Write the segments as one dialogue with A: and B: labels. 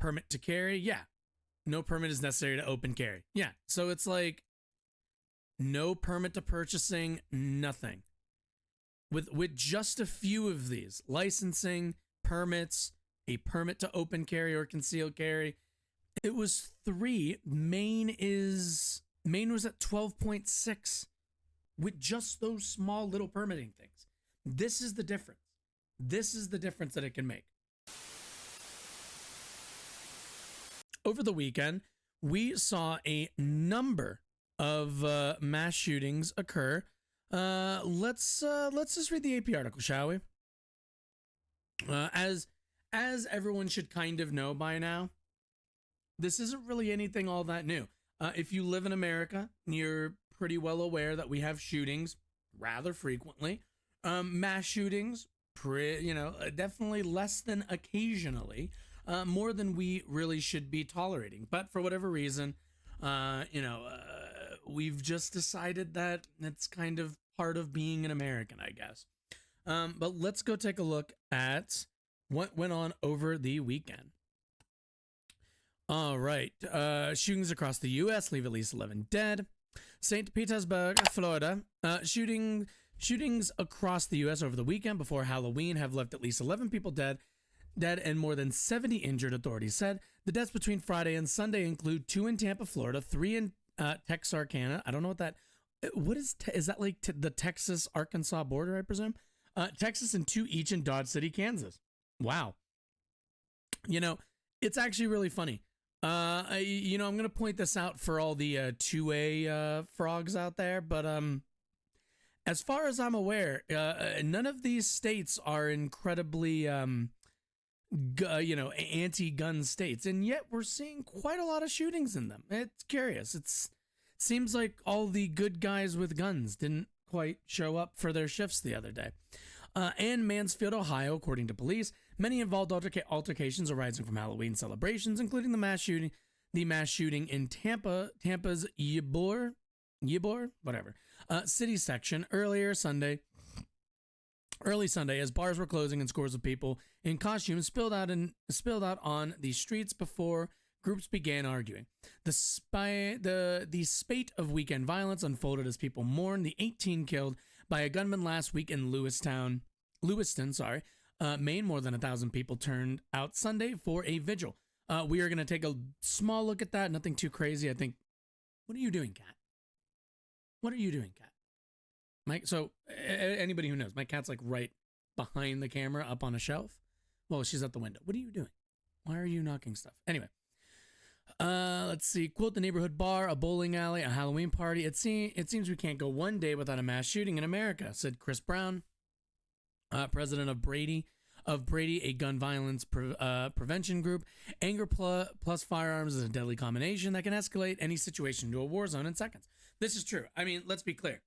A: permit to carry? Yeah. No permit is necessary to open carry. Yeah. So it's like no permit to purchasing, nothing. With just a few of these, licensing, permits, a permit to open carry or concealed carry, it was 3. Maine was at 12.6 with just those small little permitting things. This is the difference. This is the difference that it can make. Over the weekend, we saw a number of mass shootings occur. Let's just read the AP article, shall we? As everyone should kind of know by now, this isn't really anything all that new. If you live in America, you're pretty well aware that we have shootings rather frequently. Mass shootings, definitely less than occasionally, more than we really should be tolerating. But for whatever reason, we've just decided that it's kind of part of being an American, I guess. But let's go take a look at what went on over the weekend. All right. Shootings across the U.S. leave at least 11 dead. St. Petersburg, Florida. Shootings across the U.S. over the weekend before Halloween have left at least 11 people dead and more than 70 injured, authorities said. The deaths between Friday and Sunday include 2 in Tampa, Florida, 3 in Texarkana. I don't know what that... What is that like the Texas-Arkansas border, I presume? Texas, and 2 each in Dodge City, Kansas. Wow. It's actually really funny. I'm going to point this out for all the 2A frogs out there, but as far as I'm aware, none of these states are incredibly, anti-gun states, and yet we're seeing quite a lot of shootings in them. It's curious. It seems like all the good guys with guns didn't quite show up for their shifts the other day. And Mansfield, Ohio, according to police, many involved altercations arising from Halloween celebrations, including the mass shooting in Tampa's Ybor, whatever, city section early Sunday, as bars were closing and scores of people in costumes spilled out on the streets before groups began arguing. The spate of weekend violence unfolded as people mourned the 18 killed by a gunman last week in Lewiston, Maine. More than 1,000 people turned out Sunday for a vigil. We are going to take a small look at that. Nothing too crazy, I think. What are you doing, cat? What are you doing, cat? Mike. So anybody who knows, my cat's like right behind the camera up on a shelf. Well, she's at the window. What are you doing? Why are you knocking stuff? Anyway. Let's see. Quote, the neighborhood bar, a bowling alley, a Halloween party. It seems we can't go one day without a mass shooting in America, said Chris Brown, president of Brady, a gun violence prevention group. Anger plus firearms is a deadly combination that can escalate any situation to a war zone in seconds. This is true. I mean, let's be clear.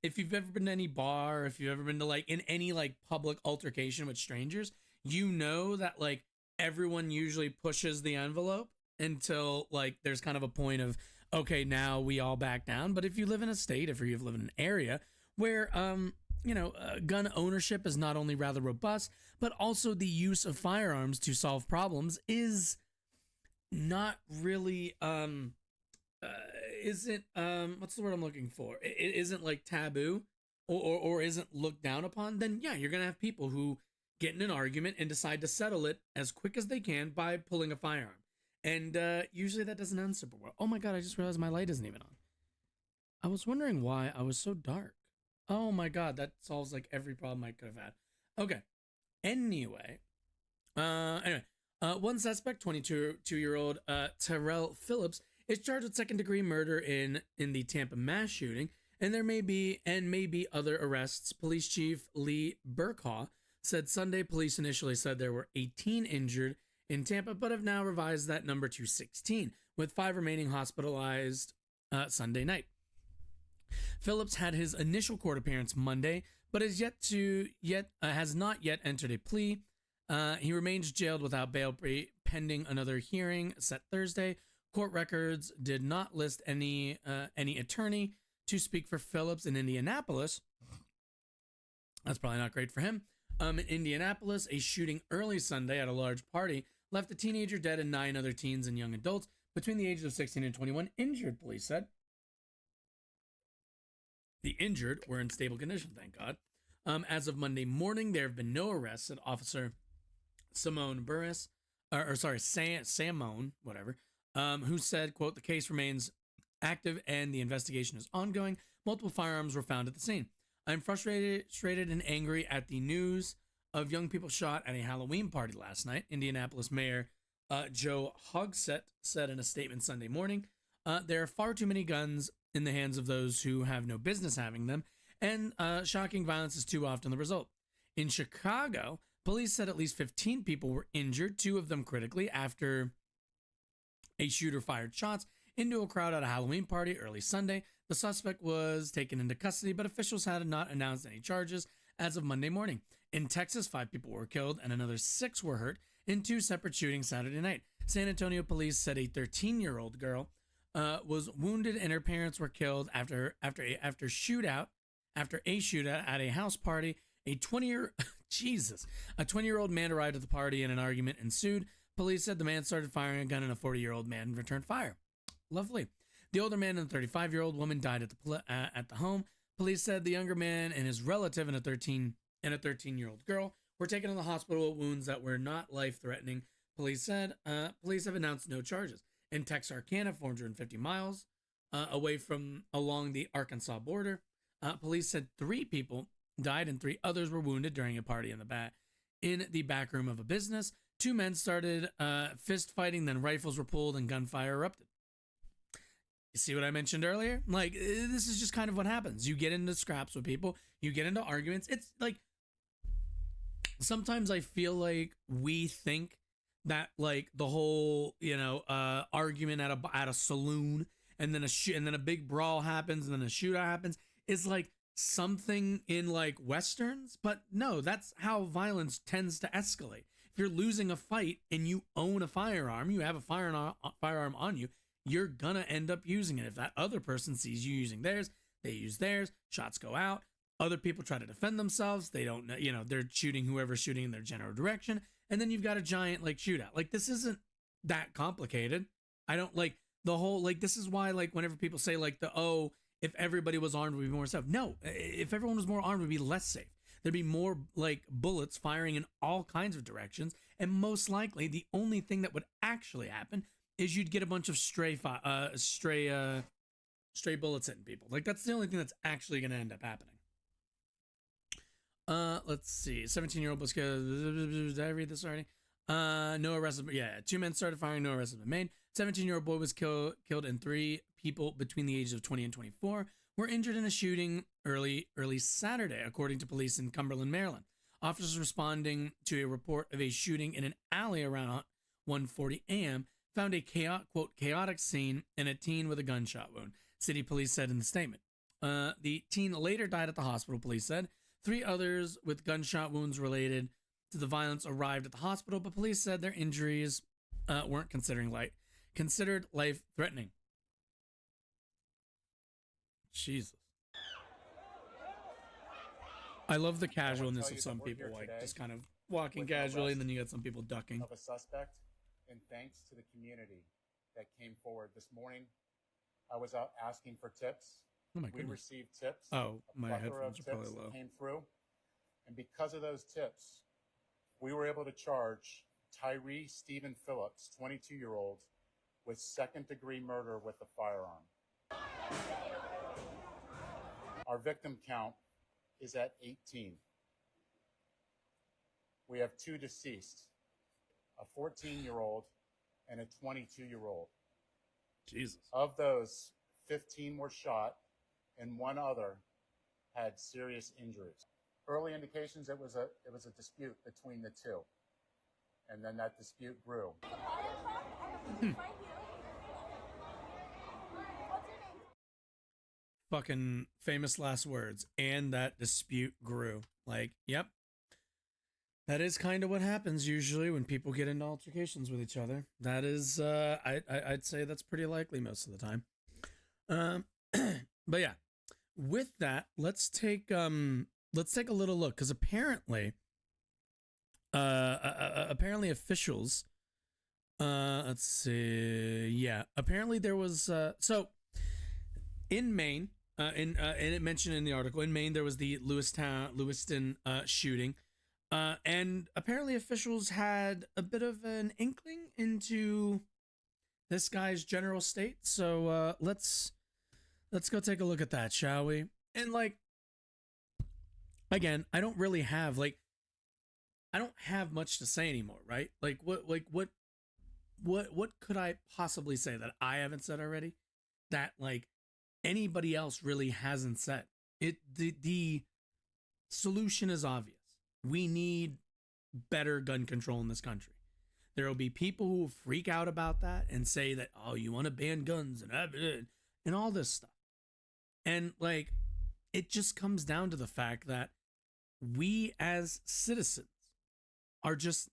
A: If you've ever been to any bar, if you've ever been to in any public altercation with strangers, you know that everyone usually pushes the envelope until there's kind of a point of, okay, now we all back down. But if you live in a state, if you live in an area where, gun ownership is not only rather robust, but also the use of firearms to solve problems is not really, isn't, what's the word I'm looking for? It isn't taboo or isn't looked down upon, then yeah, you're going to have people who get in an argument and decide to settle it as quick as they can by pulling a firearm. And usually that doesn't end super well. Oh my God, I just realized my light isn't even on. I was wondering why I was so dark. Oh my God, that solves every problem I could have had. Okay. Anyway. One suspect, 22-year-old Terrell Phillips, is charged with second-degree murder in the Tampa mass shooting, and there may be other arrests. Police Chief Lee Burkhaw said Sunday police initially said there were 18 injured in Tampa, but have now revised that number to 16, with 5 remaining hospitalized Sunday night. Phillips had his initial court appearance Monday, but has not yet entered a plea. He remains jailed without bail pending another hearing set Thursday. Court records did not list any attorney to speak for Phillips in Indianapolis. That's probably not great for him. In Indianapolis, a shooting early Sunday at a large party left a teenager dead and 9 other teens and young adults between the ages of 16 and 21 injured, police said. The injured were in stable condition, thank God. As of Monday morning, there have been no arrests, said Officer Simone Burris, Samone, whatever, who said, quote, the case remains active and the investigation is ongoing. Multiple firearms were found at the scene. I'm frustrated and angry at the news of young people shot at a Halloween party last night. Indianapolis Mayor Joe Hogsett said in a statement Sunday morning, there are far too many guns in the hands of those who have no business having them, and shocking violence is too often the result. In Chicago, police said at least 15 people were injured, 2 of them critically, after a shooter fired shots into a crowd at a Halloween party early Sunday. The suspect was taken into custody, but officials had not announced any charges as of Monday morning. In Texas, 5 people were killed and another 6 were hurt in 2 separate shootings Saturday night. San Antonio police said a 13-year-old girl was wounded and her parents were killed after a shootout at a house party. A 20-year-old man arrived at the party and an argument ensued. Police said the man started firing a gun and a 40-year-old man returned fire. Lovely. The older man and the 35-year-old woman died at the home. Police said the younger man and his relative and a 13-year-old girl were taken to the hospital with wounds that were not life-threatening. Police said police have announced no charges. In Texarkana, 450 miles away from along the Arkansas border, police said 3 people died and 3 others were wounded during a party in the back room of a business. 2 men started fist fighting, then rifles were pulled and gunfire erupted. You see what I mentioned earlier? Like, this is just kind of what happens. You get into scraps with people, you get into arguments. It's like, sometimes I feel like we think that like the whole, argument at a saloon and then a big brawl happens and then a shootout happens is like something in like Westerns, but no, that's how violence tends to escalate. If you're losing a fight and you own a firearm, you have a firearm on you, you're gonna end up using it. If that other person sees you using theirs, they use theirs, shots go out, other people try to defend themselves, they don't know, they're shooting whoever's shooting in their general direction, and then you've got a giant like shootout. Like, this isn't that complicated. I don't like the whole, like, this is why, like, whenever people say like if everybody was armed, we'd be more safe. No, if everyone was more armed, we'd be less safe. There'd be more like bullets firing in all kinds of directions, and most likely the only thing that would actually happen is you'd get a bunch of stray bullets hitting people. Like, that's the only thing that's actually going to end up happening. Let's see. 17-year-old was killed. Did I read this already? No arrests. Yeah, 2 men started firing. No arrests have been made. 17-year-old boy was killed, and 3 people between the ages of 20 and 24 were injured in a shooting early Saturday, according to police in Cumberland, Maryland. Officers responding to a report of a shooting in an alley around 1:40 a.m. found a chaotic scene and a teen with a gunshot wound, city police said in the statement. The teen later died at the hospital, police said. 3 others with gunshot wounds related to the violence arrived at the hospital, but police said their injuries weren't considered life-threatening. Jesus. I love the casualness of some people, like just kind of walking casually, and then you got some people ducking.
B: Of a suspect, and thanks to the community that came forward this morning. I was out asking for tips.
A: Oh my
B: We
A: goodness.
B: received tips.
A: Oh, my
B: plethora
A: headphones
B: of
A: are probably
B: tips that
A: low.
B: came through, and because of those tips, we were able to charge Tyree Stephen Phillips, 22-year-old, with second-degree murder with a firearm. Our victim count is at 18. We have 2 deceased, a 14-year-old and a 22-year-old.
A: Jesus.
B: Of those, 15 were shot and 1 other had serious injuries. Early indications it was a dispute between the 2, and then that dispute grew.
A: Fucking famous last words. And that dispute grew. Like, yep. That is kind of what happens usually when people get into altercations with each other. That is, I'd say that's pretty likely most of the time. But yeah, with that, let's take a little look, because apparently officials Let's see. Yeah, apparently there was so in Maine, and it mentioned in the article in Maine there was the Lewiston shooting, and apparently officials had a bit of an inkling into this guy's general state. So let's go take a look at that, shall we? And like, again, I don't really have like, I don't have much to say anymore, right? Like, what could I possibly say that I haven't said already? That like anybody else really hasn't said. The solution is obvious. We need better gun control in this country. There will be people who will freak out about that and say that, oh, you want to ban guns and all this stuff. And like, it just comes down to the fact that we as citizens are just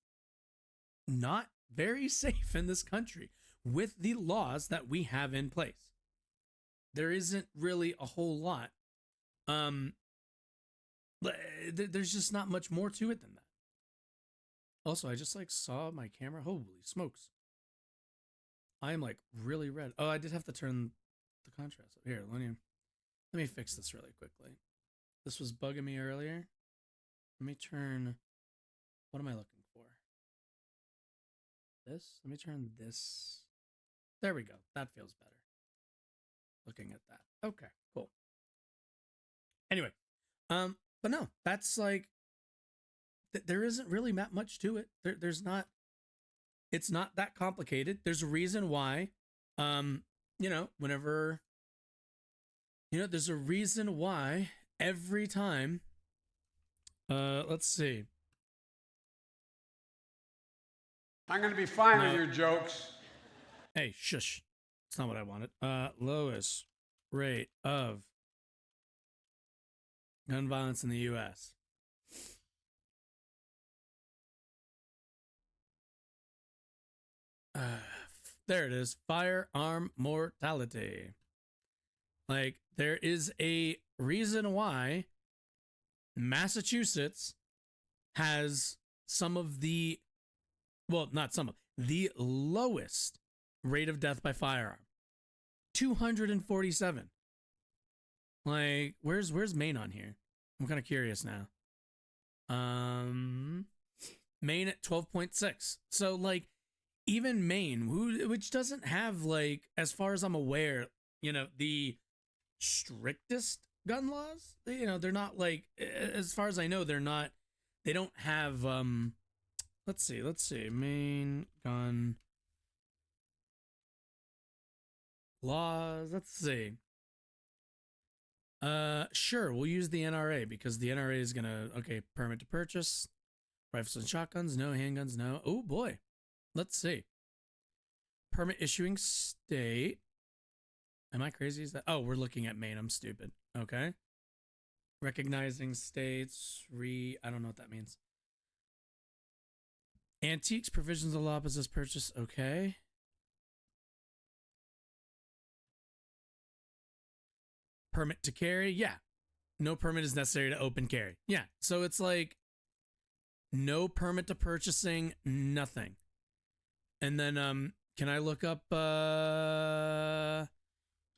A: not very safe in this country with the laws that we have in place. There isn't really a whole lot. There's just not much more to it than that. Also, I just like saw my camera. Holy smokes. I am like really red. Oh, I did have to turn the contrast up. Here, let me fix this really quickly. This was bugging me earlier. Let me turn, what am I looking for? This? Let me turn this. There we go. That feels better. Looking at that. Okay, cool. Anyway, but no, that's like, there isn't really that much to it. There's not, it's not that complicated. There's a reason why, whenever, there's a reason why every time, let's see.
C: I'm going to be fine with your jokes.
A: Hey, shush. It's not what I wanted. Lowest rate of gun violence in the U.S. There it is. Firearm mortality. Like, there is a reason why Massachusetts has some of the, well, not some of, the lowest rate of death by firearm. 247. Like, where's Maine on here? I'm kind of curious now. Maine at 12.6. So, like, even Maine, which doesn't have, like, as far as I'm aware, the strictest gun laws. They're not like, as far as I know, they don't have, let's see, Maine gun laws. Let's see. Sure, we'll use the NRA because the NRA is gonna, okay, permit to purchase, rifles and shotguns, no, handguns, no. Oh boy. Let's see. Permit issuing state. Am I crazy? Is that? Oh, we're looking at Maine. I'm stupid. Okay. Recognizing states. I don't know what that means. Antiques, provisions of law, possess purchase. Okay. Permit to carry. Yeah. No permit is necessary to open carry. Yeah. So it's like no permit to purchasing, nothing. And then can I look up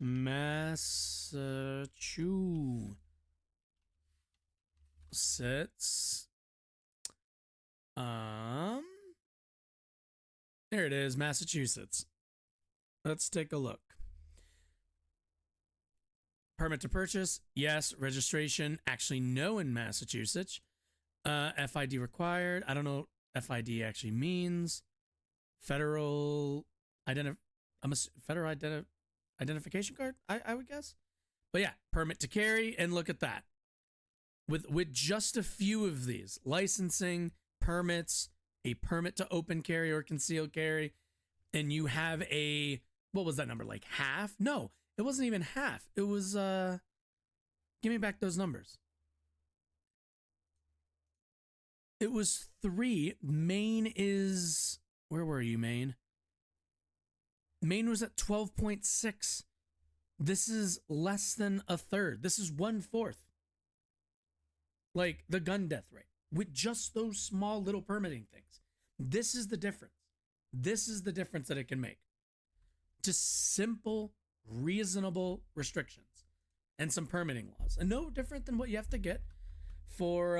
A: Massachusetts? There it is, Massachusetts. Let's take a look. Permit to purchase, yes. Registration, actually no in Massachusetts. FID required. I don't know what FID actually means. Federal identification card, I would guess. But yeah, permit to carry, and look at that. With just a few of these, licensing, permits, a permit to open carry or concealed carry, and you have a, what was that number, like half? No, it wasn't even half. It was, give me back those numbers. It was 3. Maine is, where were you, Maine? Maine was at 12.6. This is less than a third. This is 1/4. Like the gun death rate with just those small little permitting things. This is the difference. This is the difference that it can make. Just simple, reasonable restrictions and some permitting laws. And no different than what you have to get for,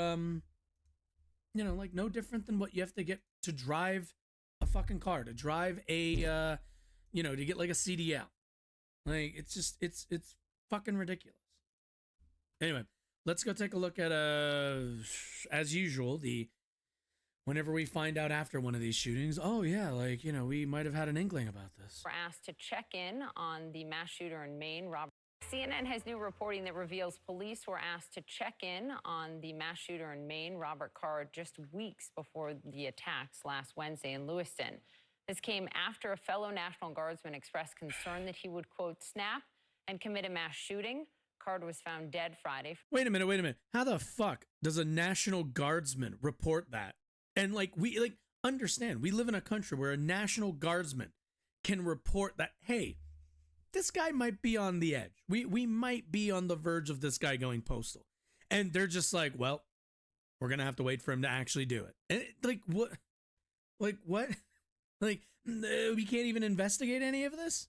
A: like no different than what you have to get to drive a fucking car, to drive a, to get like a CDL. Like, it's just, it's fucking ridiculous. Anyway, let's go take a look at, as usual, whenever we find out after one of these shootings, oh yeah, like, we might have had an inkling about this.
D: We're asked to check in on the mass shooter in Maine, Robert. CNN has new reporting that reveals police were asked to check in on the mass shooter in Maine, Robert Card, just weeks before the attacks last Wednesday in Lewiston. This came after a fellow National Guardsman expressed concern that he would, quote, snap and commit a mass shooting. Card was found dead Friday.
A: Wait a minute. How the fuck does a National Guardsman report that? And we understand, we live in a country where a National Guardsman can report that, hey, this guy might be on the edge. We might be on the verge of this guy going postal. And they're just like, well, we're going to have to wait for him to actually do it. And what? We can't even investigate any of this?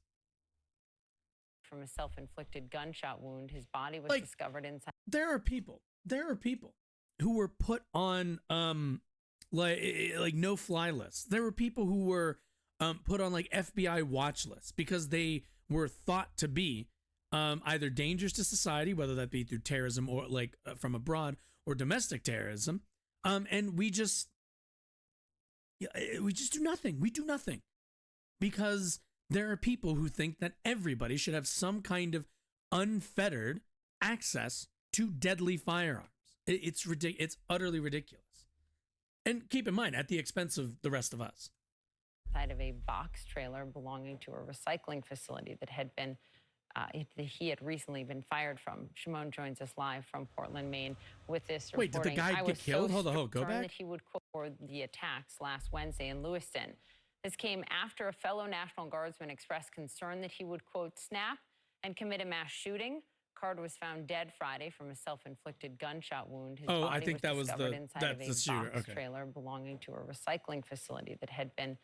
D: From a self-inflicted gunshot wound, his body was discovered inside.
A: There are people who were put on no-fly lists. There were people who were put on FBI watch lists because they were thought to be either dangerous to society, whether that be through terrorism or from abroad or domestic terrorism. And we just do nothing. We do nothing because there are people who think that everybody should have some kind of unfettered access to deadly firearms. It's ridiculous. It's utterly ridiculous. And keep in mind, at the expense of the rest of us.
D: Side of a box trailer belonging to a recycling facility that had been, he had recently been fired from. Shimon joins us live from Portland, Maine, with this reporting.
A: Wait, did the guy get killed? Hold on, go back.
D: That he would quote for the attacks last Wednesday in Lewiston. This came after a fellow National Guardsman expressed concern that he would, quote, snap and commit a mass shooting. Card was found dead Friday from a self-inflicted gunshot wound. His body
A: I think that was
D: inside
A: the shooter.
D: Box trailer belonging to a recycling facility that had been,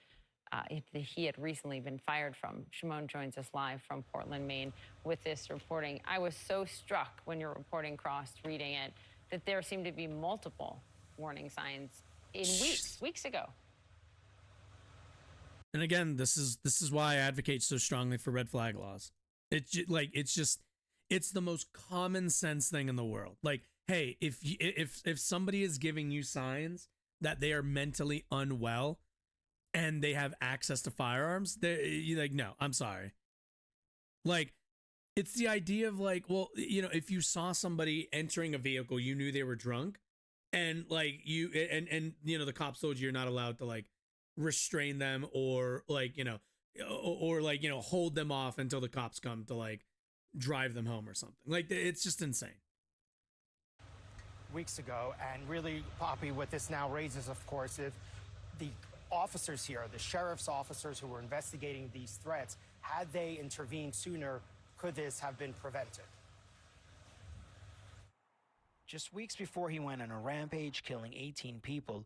D: he had recently been fired from. Shimon joins us live from Portland, Maine, with this reporting. I was so struck when your reporting crossed, reading it, that there seemed to be multiple warning signs in weeks ago.
A: And again, this is why I advocate so strongly for red flag laws. It's the most common sense thing in the world. Like, hey, if somebody is giving you signs that they are mentally unwell and they have access to firearms, you're like, no, I'm sorry. Like, it's the idea of if you saw somebody entering a vehicle, you knew they were drunk, and the cops told you you're not allowed to restrain them or hold them off until the cops come to drive them home or something. It's just insane.
E: Weeks ago, and really, Poppy, what this now raises, of course, if the officers here, the sheriff's officers who were investigating these threats, had they intervened sooner, could this have been prevented?
F: Just weeks before he went on a rampage killing 18 people,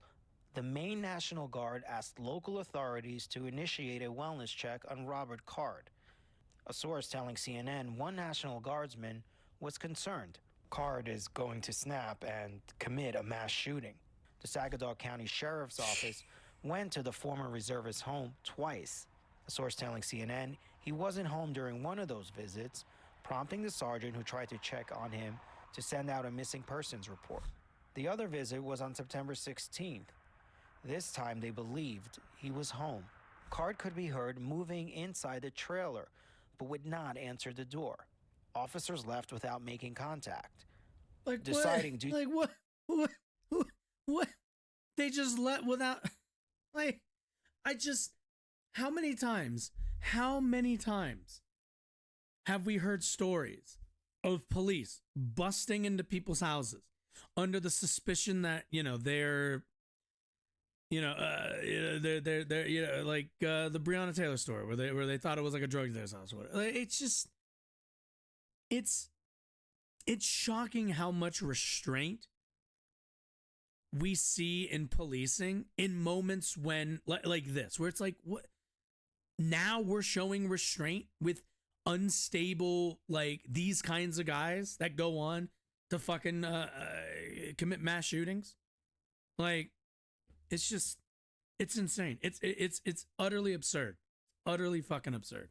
F: the Maine National Guard asked local authorities to initiate a wellness check on Robert Card. A source telling CNN one National Guardsman was concerned. Card is going to snap and commit a mass shooting. The Saginaw County Sheriff's Office went to the former reservist's home twice. A source telling CNN he wasn't home during one of those visits, prompting the sergeant who tried to check on him to send out a missing persons report. The other visit was on September 16th. This time they believed he was home. Card could be heard moving inside the trailer, but would not answer the door. Officers left without making contact.
A: Deciding what? They just let without, how many times have we heard stories of police busting into people's houses under the suspicion that, they're the Breonna Taylor story where they thought it was a drug dealer's house or whatever. It's shocking how much restraint we see in policing in moments when like this, where it's like, what? Now we're showing restraint with unstable, like these kinds of guys that go on to fucking commit mass shootings. Like, it's just, it's insane. It's utterly absurd. Utterly fucking absurd.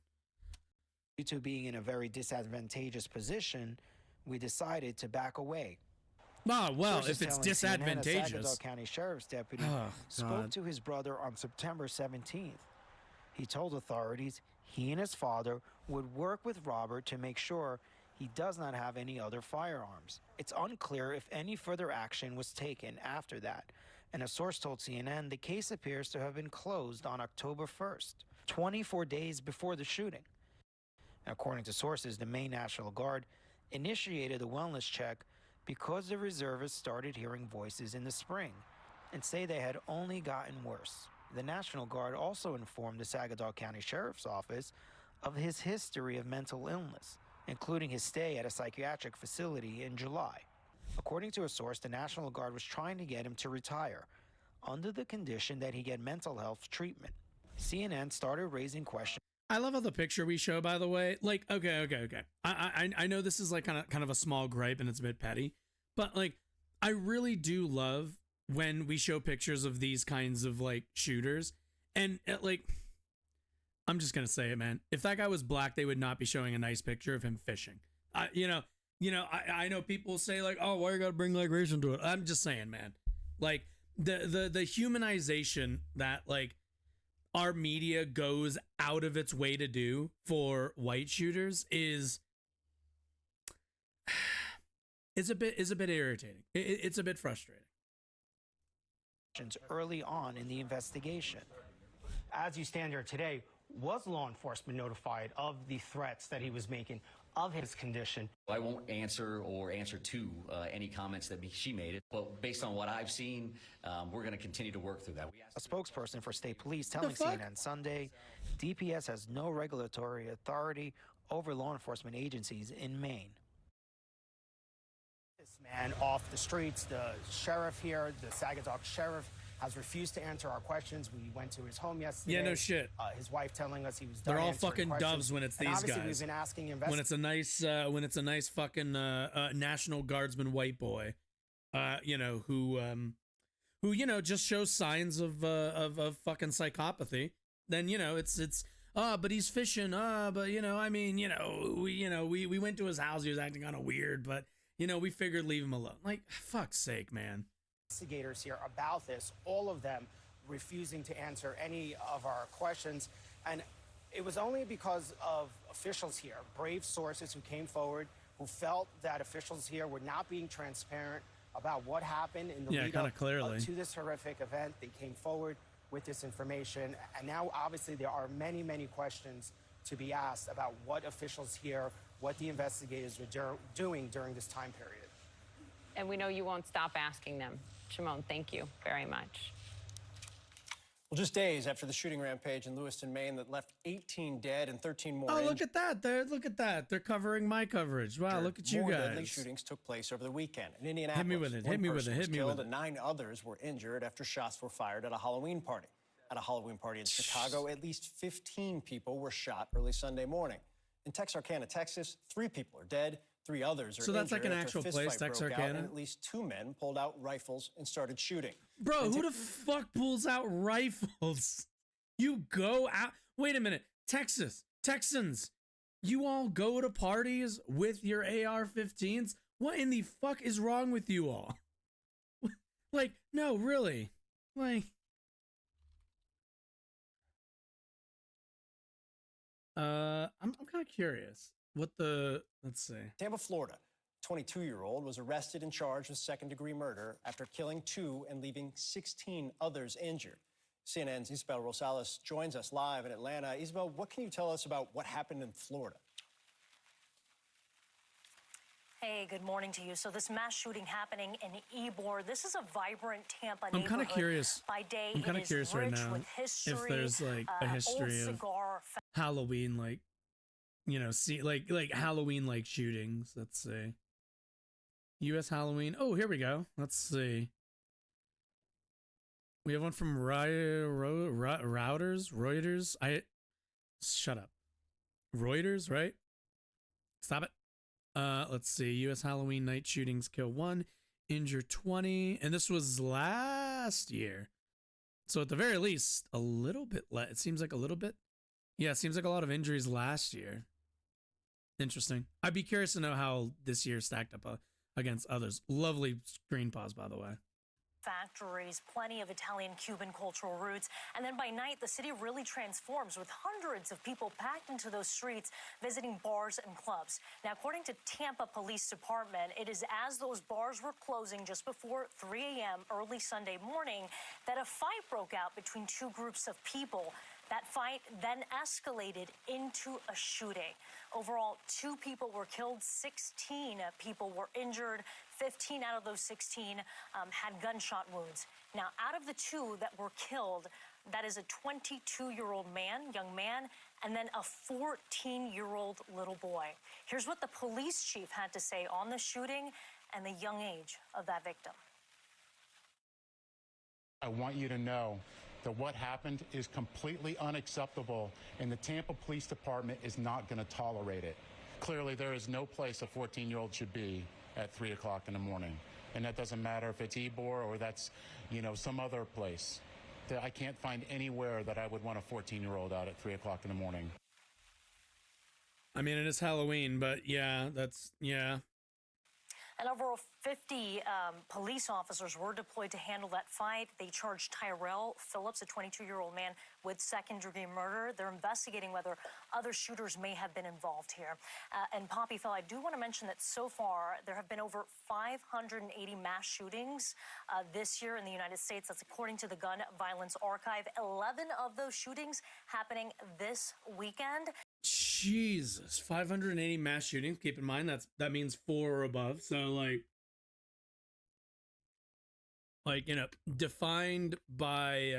F: Due to being in a very disadvantageous position, we decided to back away.
A: Ah, well,
F: Sources
A: if it's
F: telling CNN, a
A: disadvantageous.
F: Saginaw County Sheriff's deputy
A: Oh,
F: spoke
A: God.
F: to his brother on September 17th. He told authorities he and his father would work with Robert to make sure he does not have any other firearms. It's unclear if any further action was taken after that, and a source told CNN the case appears to have been closed on October 1st, 24 days before the shooting. According to sources, the Maine National Guard initiated a wellness check because the reservists started hearing voices in the spring and say they had only gotten worse. The National Guard also informed the Saginaw County Sheriff's Office of his history of mental illness, including his stay at a psychiatric facility in July. According to a source, the National Guard was trying to get him to retire under the condition that he get mental health treatment. CNN started raising questions.
A: I love how the picture we show, by the way, like, okay. I know this is like kind of a small gripe and it's a bit petty, but like, I really do love when we show pictures of these kinds of like shooters, and like, I'm just gonna say it, man. If that guy was black, they would not be showing a nice picture of him fishing. I know people say like, oh, why you gotta bring like race into it? I'm just saying, man. Like the humanization that like our media goes out of its way to do for white shooters is a bit irritating. It's a bit frustrating.
F: Early on in the investigation.
E: As you stand here today, was law enforcement notified of the threats that he was making, of his condition?
G: I won't answer to any comments that she made, but based on what I've seen, we're going to continue to work through that.
F: A spokesperson for state police telling
A: fuck?
F: CNN Sunday, DPS has no regulatory authority over law enforcement agencies in Maine.
E: This man off the streets, the sheriff here, the Saginaw sheriff, has refused to answer our questions. We went to his home yesterday.
A: Yeah, no shit.
E: His wife telling us he was done
A: They're all
E: answering
A: fucking
E: questions.
A: doves when it's
E: And
A: these
E: obviously
A: guys.
E: We've been asking
A: When it's a nice fucking National Guardsman white boy, who just shows signs of fucking psychopathy, then it's but he's fishing, but we went to his house, he was acting kind of weird, but we figured leave him alone. Like, fuck's sake, man.
E: Investigators here about this, all of them refusing to answer any of our questions, and it was only because of officials here, brave sources who came forward, who felt that officials here were not being transparent about what happened in the lead up
A: clearly
E: to this horrific event. They came forward with this information, and now obviously there are many, many questions to be asked about what officials here, what the investigators were doing during this time period.
D: And we know you won't stop asking them. Shimon, thank you very much.
H: Well, just days after the shooting rampage in Lewiston, Maine that left 18 dead and 13 more
A: Oh,
H: injured.
A: look at that. Look at that. They're covering my coverage. Wow, look at you
H: More
A: guys.
H: deadly shootings took place over the weekend. In Indianapolis,
A: Hit me with it. Hit me with it. Hit me with it.
H: And 9 others were injured after shots were fired at a Halloween party. At a Halloween party in Chicago, at least 15 people were shot early Sunday morning. In Texarkana, Texas, 3 people are dead. 3 others are
A: So that's like
H: injured
A: an
H: after a
A: actual
H: fist
A: place,
H: fight broke out,
A: Texarkana?
H: and at least 2 men pulled out rifles and started shooting.
A: Bro, who the fuck pulls out rifles? You go out. Wait a minute. Texans, you all go to parties with your AR-15s? What in the fuck is wrong with you all? Like, no, really. Like, I'm kind of curious what let's see.
H: Tampa, Florida, 22-year-old was arrested and charged with second-degree murder after killing 2 and leaving 16 others injured. CNN's Isabel Rosales joins us live in Atlanta. Isabel, what can you tell us about what happened in Florida?
I: Hey, good morning to you. So this mass shooting happening in Ybor, this is a vibrant Tampa
A: I'm kind of
I: neighborhood.
A: curious.
I: By day,
A: I'm kind
I: it
A: of
I: is
A: curious right
I: rich
A: now
I: with history,
A: if there's like a
I: old
A: history of
I: cigar
A: Halloween, like, see, like Halloween like shootings. Let's see. U.S. Halloween. Oh, here we go. Let's see. We have one from Reuters. Shut up. Reuters, right? Stop it. Let's see. U.S. Halloween night shootings kill 1, injure 20, and this was last year. So at the very least, a little bit less. It seems like a little bit. Yeah, it seems like a lot of injuries last year. Interesting. I'd be curious to know how this year stacked up against others. Lovely screen pause, by the way.
I: Factories, plenty of Italian Cuban cultural roots. And then by night, the city really transforms with hundreds of people packed into those streets visiting bars and clubs. Now, according to Tampa Police Department, it is as those bars were closing just before 3 a.m. early Sunday morning that a fight broke out between two groups of people. That fight then escalated into a shooting. Overall, 2 people were killed, 16 people were injured. 15 out of those 16 had gunshot wounds. Now, out of the 2 that were killed, that is a 22-year-old young man, and then a 14-year-old little boy. Here's what the police chief had to say on the shooting and the young age of that victim.
B: I want you to know that what happened is completely unacceptable, and the Tampa Police Department is not going to tolerate it. Clearly, there is no place a 14-year-old should be at 3 o'clock in the morning. And that doesn't matter if it's Ybor or that's, some other place. I can't find anywhere that I would want a 14-year-old out at 3 o'clock in the morning.
A: I mean, it is Halloween, but yeah.
I: And over 50 police officers were deployed to handle that fight. They charged Tyrell Phillips, a 22-year-old man, with second-degree murder. They're investigating whether other shooters may have been involved here. And Poppy Phil, I do want to mention that so far there have been over 580 mass shootings this year in the United States. That's according to the Gun Violence Archive. 11 of those shootings happening this weekend.
A: Jesus, 580 mass shootings. Keep in mind that means 4 or above. So defined by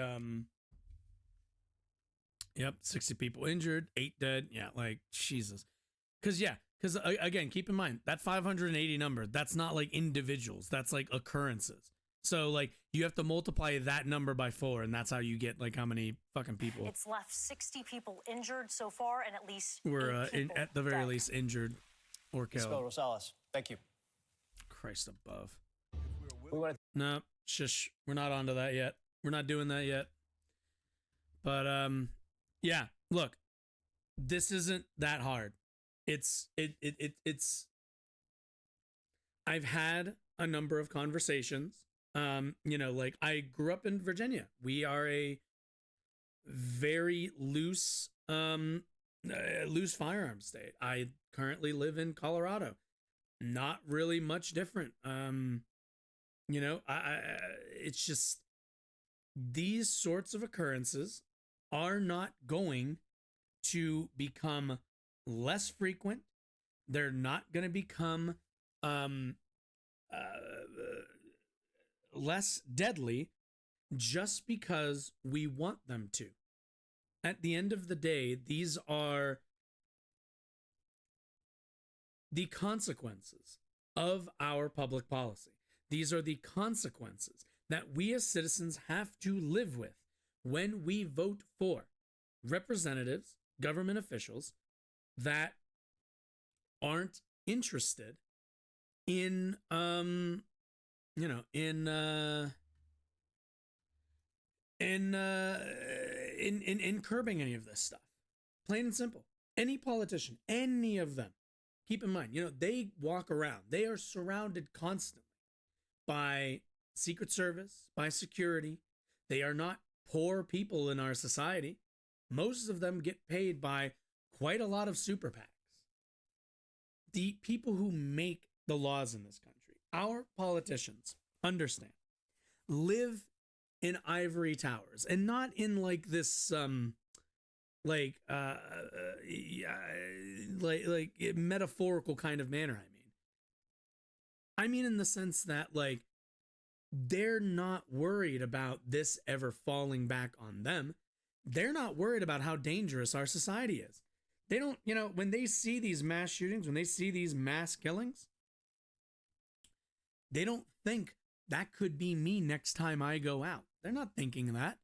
A: 60 people injured, 8 dead. Yeah, Jesus. Because again, keep in mind that 580 number, that's not like individuals, that's like occurrences. So you have to multiply that number by 4, and that's how you get how many fucking people.
I: It's left 60 people injured so far, and at least
A: we're at the very
I: dead.
A: least injured or killed.
H: Isabel Rosales, thank you.
A: Christ above.
H: No,
A: Shush. We're not onto that yet. We're not doing that yet. But yeah. Look, this isn't that hard. It's. I've had a number of conversations. I grew up in Virginia. We are a very loose firearms state. I currently live in Colorado. Not really much different. It's just these sorts of occurrences are not going to become less frequent. They're not going to become less deadly just because we want them to. At the end of the day, these are the consequences of our public policy. These are the consequences that we as citizens have to live with when we vote for representatives, government officials that aren't interested in curbing any of this stuff. Plain and simple. Any politician, any of them, keep in mind, they walk around. They are surrounded constantly by Secret Service, by security. They are not poor people in our society. Most of them get paid by quite a lot of super PACs. The people who make the laws in this country, our politicians, understand, live in ivory towers, and not in this metaphorical kind of manner. I mean in the sense that they're not worried about this ever falling back on them. They're not worried about how dangerous our society is. They don't, when they see these mass shootings, when they see these mass killings, they don't think that could be me next time I go out. They're not thinking that.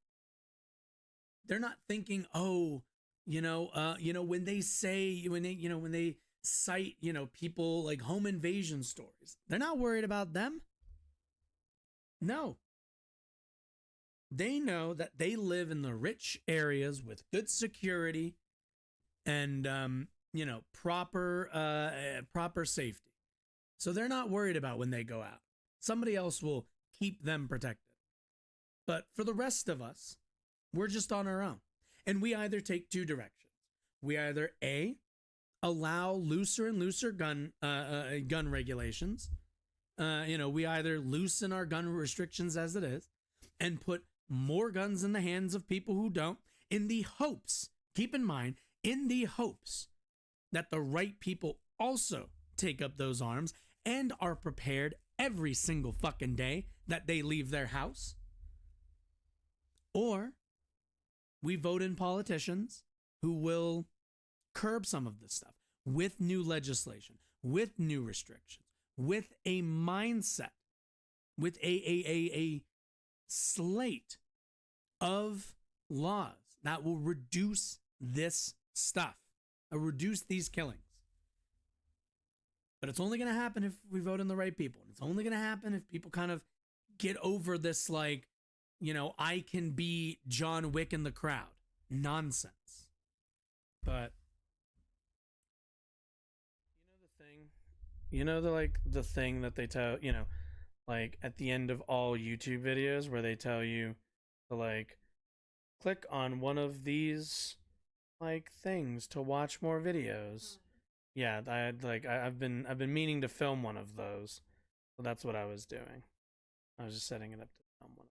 A: They're not thinking, oh, when they say, when they cite, people like home invasion stories, they're not worried about them. No. They know that they live in the rich areas with good security and, proper safety. So they're not worried about when they go out. Somebody else will keep them protected. But for the rest of us, we're just on our own. And we either take two directions. We either A, allow looser and looser gun regulations. We either loosen our gun restrictions as it is and put more guns in the hands of people who don't, in the hopes, keep in mind, in the hopes that the right people also take up those arms and are prepared every single fucking day that they leave their house. Or we vote in politicians who will curb some of this stuff with new legislation, with new restrictions, with a mindset, with a slate of laws that will reduce this stuff, reduce these killings. But it's only going to happen if we vote in the right people. And it's only going to happen if people kind of get over this, like, I can be John Wick in the crowd nonsense. But the thing that they tell, like at the end of all YouTube videos where they tell you to like click on one of these like things to watch more videos. Yeah, I've been meaning to film one of those. So that's what I was doing. I was just setting it up to film one.